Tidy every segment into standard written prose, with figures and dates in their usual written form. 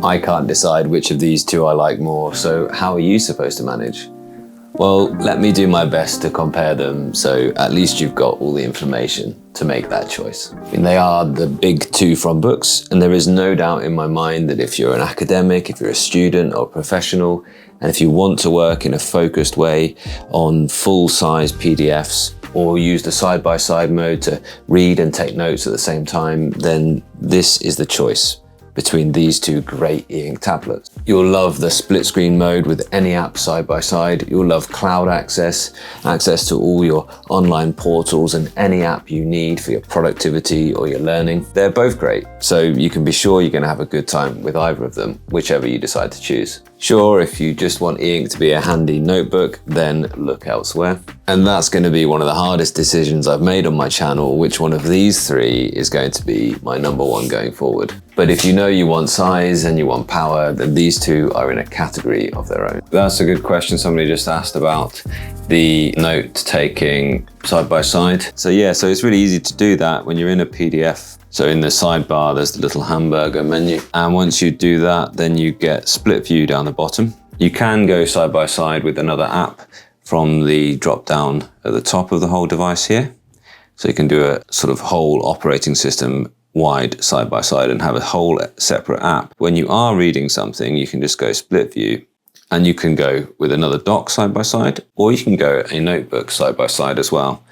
I can't decide which of these two I like more, so how are you supposed to manage? Well, let me do my best to compare them, so at least you've got all the information to make that choice. I mean, they are the big two from Boox, and there is no doubt in my mind that if you're an academic, if you're a student or professional, and if you want to work in a focused way on full-size PDFs, or use the side-by-side mode to read and take notes at the same time, then this is the choice between these two great e-ink tablets. You'll love the split screen mode with any app side by side. You'll love cloud access to all your online portals and any app you need for your productivity or your learning. They're both great, so you can be sure you're gonna have a good time with either of them, whichever you decide to choose. Sure, if you just want e-ink to be a handy notebook, then look elsewhere. And that's going to be one of the hardest decisions I've made on my channel, which one of these three is going to be my number one going forward. But if you know you want size and you want power, then these two are in a category of their own. That's a good question. Somebody just asked about the note taking side by side. So yeah, so it's really easy to do that when you're in a PDF. So in the sidebar, there's the little hamburger menu. And once you do that, then you get split view down the bottom. You can go side by side with another app from the drop down at the top of the whole device here. So you can do a sort of whole operating system wide side by side and have a whole separate app. When you are reading something, you can just go split view, and you can go with another dock side by side, or you can go a notebook side by side as well.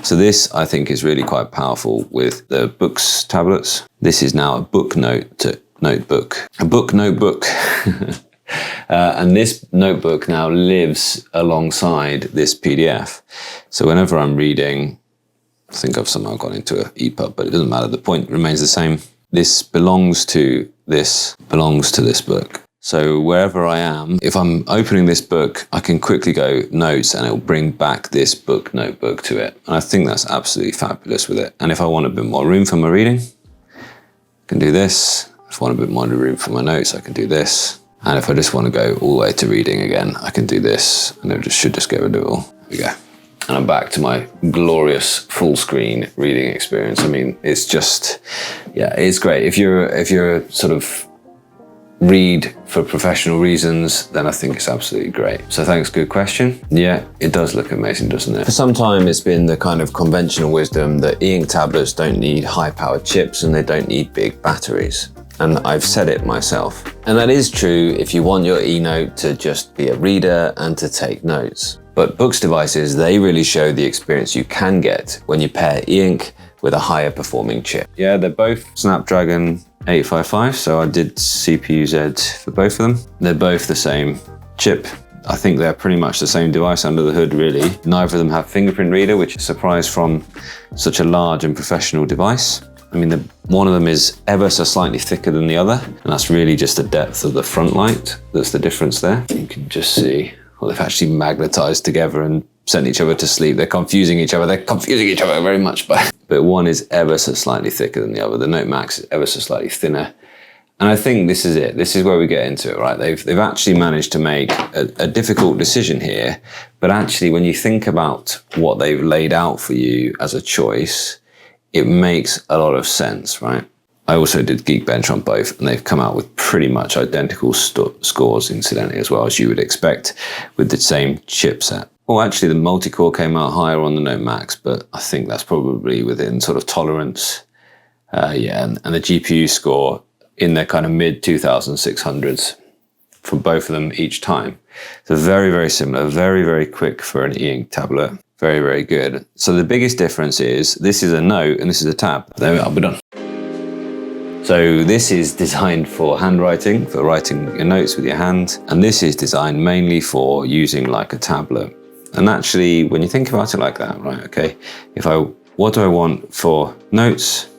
So this, I think, is really quite powerful with the Boox tablets. This is now a book note notebook, a book notebook. And this notebook now lives alongside this PDF. So whenever I'm reading, I think I've somehow gone into an EPUB, but it doesn't matter. The point remains the same. This belongs to this book. So wherever I am, if I'm opening this book, I can quickly go notes and it'll bring back this book notebook to it. And I think that's absolutely fabulous with it. And if I want a bit more room for my reading, I can do this. If I want a bit more room for my notes, I can do this. And if I just want to go all the way to reading again, I can do this. And it should just get rid of it all. There we go. And I'm back to my glorious full screen reading experience. I mean, it's just, yeah, it's great. If you're sort of read for professional reasons, then I think it's absolutely great. So thanks, good question. Yeah, it does look amazing, doesn't it? For some time, it's been the kind of conventional wisdom that e-ink tablets don't need high-powered chips and they don't need big batteries. And I've said it myself. And that is true if you want your e-note to just be a reader and to take notes. But Boox devices, they really show the experience you can get when you pair e-ink with a higher performing chip. Yeah, they're both Snapdragon 855, so I did CPU-Z for both of them. They're both the same chip. I think they're pretty much the same device under the hood, really. Neither of them have fingerprint reader, which is a surprise from such a large and professional device. I mean, one of them is ever so slightly thicker than the other, and that's really just the depth of the front light. That's the difference there. You can just see, well, they've actually magnetized together and sent each other to sleep. They're confusing each other. They're confusing each other very much, but one is ever so slightly thicker than the other. The Note Max is ever so slightly thinner. And I think this is it. This is where we get into it, right? They've actually managed to make a difficult decision here, but actually when you think about what they've laid out for you as a choice, it makes a lot of sense, right? I also did Geekbench on both, and they've come out with pretty much identical scores, incidentally, as well, as you would expect with the same chipset. Well, actually, the multi-core came out higher on the Note Max, but I think that's probably within sort of tolerance. Yeah, and the GPU score in their kind of mid-2600s for both of them each time. So very, very similar, very, very quick for an e-ink tablet. Very, very good. So the biggest difference is this is a Note and this is a tab. There we are, we're done. So this is designed for handwriting, for writing your notes with your hand. And this is designed mainly for using like a tablet. And actually, when you think about it like that, right, okay, what do I want for notes?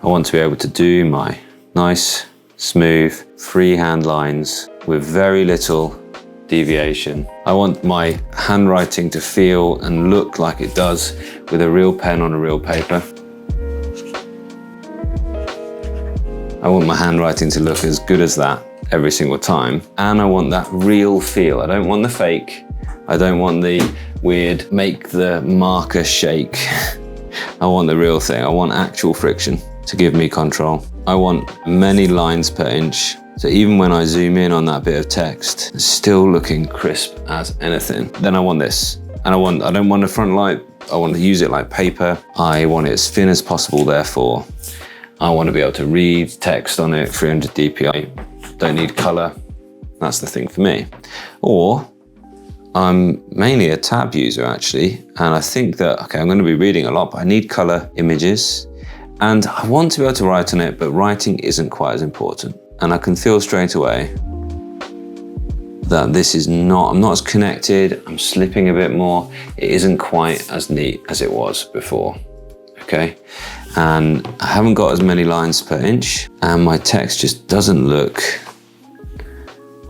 I want to be able to do my nice, smooth, freehand lines with very little deviation. I want my handwriting to feel and look like it does with a real pen on a real paper. I want my handwriting to look as good as that every single time. And I want that real feel. I don't want the fake. I don't want the weird, make the marker shake. I want the real thing. I want actual friction to give me control. I want many lines per inch. So even when I zoom in on that bit of text, it's still looking crisp as anything. Then I want this. And I don't want a front light. I want to use it like paper. I want it as thin as possible, therefore. I want to be able to read text on it, 300 dpi. Don't need color. That's the thing for me. Or I'm mainly a tab user actually. And I think that, okay, I'm going to be reading a lot, but I need color images. And I want to be able to write on it, but writing isn't quite as important. And I can feel straight away that this is not, I'm not as connected, I'm slipping a bit more. It isn't quite as neat as it was before, okay? And I haven't got as many lines per inch, and my text just doesn't look,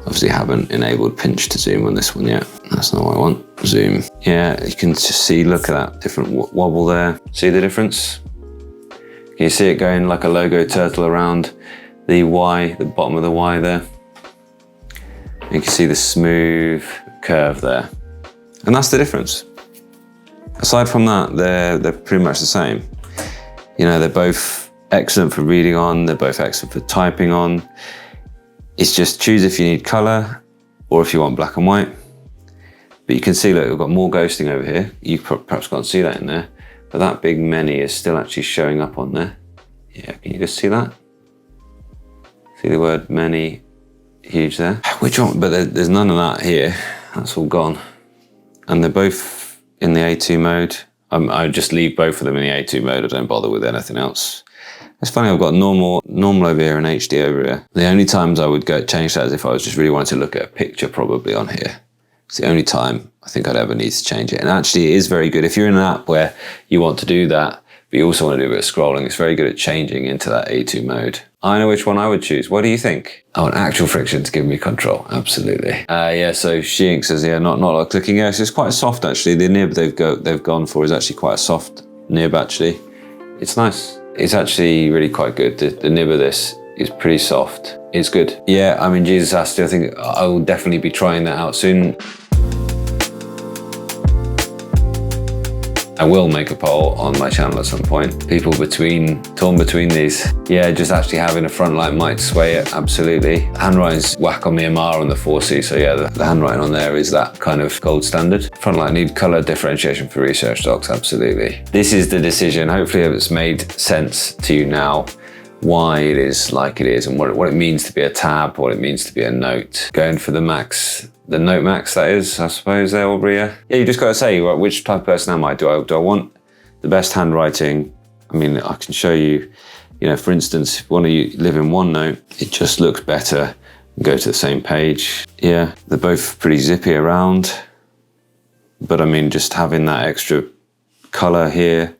obviously haven't enabled pinch to zoom on this one yet. That's not what I want, zoom. Yeah, you can just see, look at that different wobble there. See the difference? Can you see it going like a logo turtle around the Y, the bottom of the Y there? You can see the smooth curve there. And that's the difference. Aside from that, they're pretty much the same. You know, they're both excellent for reading on, they're both excellent for typing on. It's just choose if you need color or if you want black and white. But you can see, look, we've got more ghosting over here. You perhaps can't see that in there, but that big many is still actually showing up on there. Yeah, can you just see that? See the word many, huge there. Which one? But there's none of that here. That's all gone. And they're both in the A2 mode. I just leave both of them in the A2 mode. I don't bother with anything else. It's funny, I've got normal over here and HD over here. The only times I would go change that is if I was just really wanting to look at a picture probably on here. It's the only time I think I'd ever need to change it. And actually it is very good. If you're in an app where you want to do that, but you also want to do a bit of scrolling, it's very good at changing into that A2 mode. I know which one I would choose. What do you think? I want actual friction to give me control. Absolutely. Yeah, so She says, yeah, not a lot of clicking. Yeah, so it's quite soft actually. The nib they've gone for is actually quite a soft nib actually. It's nice. It's actually really quite good. The nib of this is pretty soft. It's good. Yeah, I mean, Jesus asked you, I think I will definitely be trying that out soon. I will make a poll on my channel at some point. People torn between these. Yeah, just actually having a front light might sway it, absolutely. Handwriting's whack on the MR and the 4C, so yeah, the handwriting on there is that kind of gold standard. Front light need color differentiation for research docs, absolutely. This is the decision. Hopefully it's made sense to you now why it is like it is and what it means to be a tab, what it means to be a note. Going for the Max. The Note Max, that is, I suppose, there, Aubrey. Yeah, you just got to say, right, which type of person am I? Do I want the best handwriting? I mean, I can show you, you know, for instance, if one of you live in OneNote, it just looks better and go to the same page. Yeah, they're both pretty zippy around. But I mean, just having that extra color here,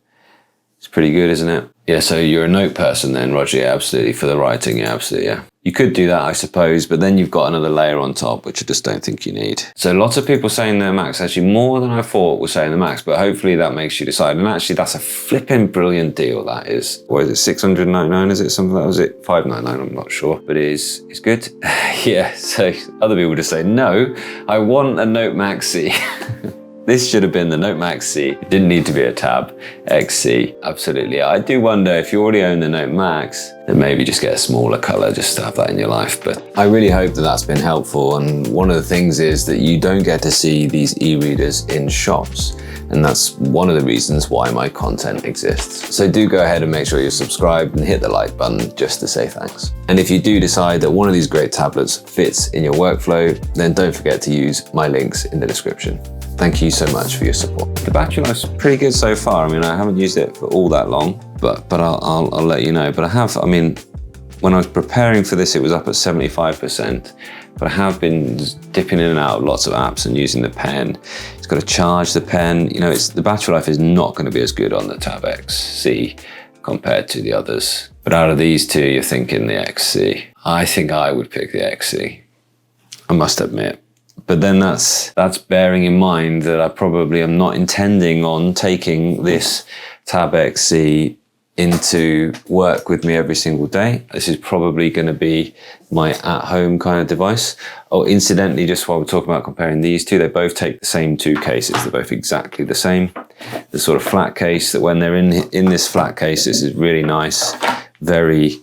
it's pretty good, isn't it? Yeah, so you're a note person then, Roger, yeah, absolutely. For the writing, yeah, absolutely, yeah. You could do that, I suppose, but then you've got another layer on top, which I just don't think you need. So lots of people saying the Max, actually more than I thought were saying the Max, but hopefully that makes you decide. And actually that's a flipping brilliant deal, that is. Or is it 699, is it something like that? Was it 599, I'm not sure, but it's good. Yeah, so other people just say, no, I want a Note Max C. This should have been the Note Max C. It didn't need to be a Tab XC. Absolutely. I do wonder if you already own the Note Max, then maybe just get a smaller color just to have that in your life. But I really hope that that's been helpful. And one of the things is that you don't get to see these e-readers in shops. And that's one of the reasons why my content exists. So do go ahead and make sure you're subscribed and hit the like button just to say thanks. And if you do decide that one of these great tablets fits in your workflow, then don't forget to use my links in the description. Thank you so much for your support. The battery life's pretty good so far. I mean, I haven't used it for all that long, but I'll let you know. But I have, I mean, when I was preparing for this, it was up at 75%, but I have been dipping in and out of lots of apps and using the pen. It's got to charge the pen. You know, the battery life is not going to be as good on the Tab XC compared to the others. But out of these two, you're thinking the XC. I think I would pick the XC, I must admit. But then that's bearing in mind that I probably am not intending on taking this Tab XC into work with me every single day. This is probably going to be my at-home kind of device. Oh, incidentally, just while we're talking about comparing these two, they both take the same two cases. They're both exactly the same. The sort of flat case that when they're in this flat case, this is really nice, very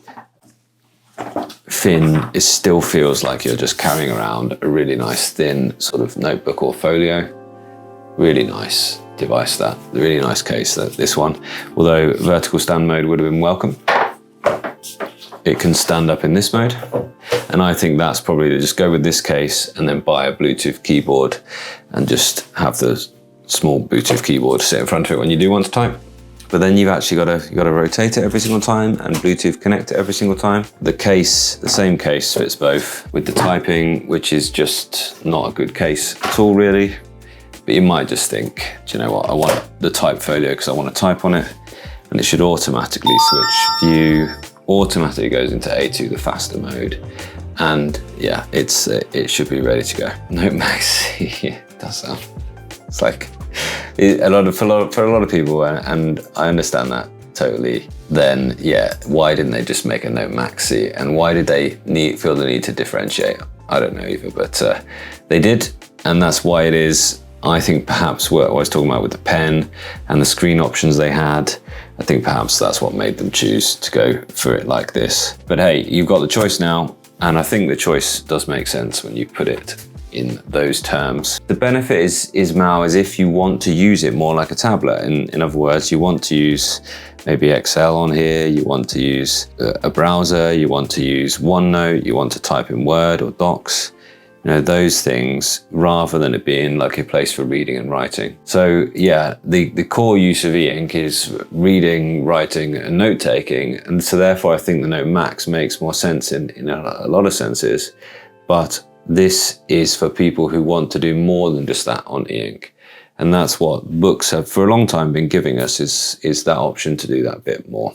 thin, it still feels like you're just carrying around a really nice thin sort of notebook or folio. Really nice device, that. Really nice case, this one. Although vertical stand mode would have been welcome. It can stand up in this mode. And I think that's probably to just go with this case and then buy a Bluetooth keyboard and just have the small Bluetooth keyboard sit in front of it when you do want to type. But then you've actually got to rotate it every single time and Bluetooth connect it every single time. The case, the same case fits both, with the typing, which is just not a good case at all really. But you might just think, do you know what, I want the type folio because I want to type on it, and it should automatically switch view, automatically goes into A2, the faster mode. And yeah, it should be ready to go. Note Max, yeah, it does sound, it's like, for a lot of people, and I understand that totally, then yeah, why didn't they just make a Note Maxi? And why did they feel the need to differentiate? I don't know either, but they did, and that's why it is. I think perhaps what I was talking about with the pen and the screen options they had, I think perhaps that's what made them choose to go for it like this. But hey, you've got the choice now, and I think the choice does make sense when you put it in those terms. The benefit is if you want to use it more like a tablet. In other words, you want to use maybe Excel on here, you want to use a browser, you want to use OneNote, you want to type in Word or Docs, you know, those things, rather than it being like a place for reading and writing. So yeah, the core use of e-ink is reading, writing, and note-taking. And so therefore I think the Note Max makes more sense in a lot of senses. But this is for people who want to do more than just that on e-ink. And that's what Boox have for a long time been giving us, is that option to do that bit more.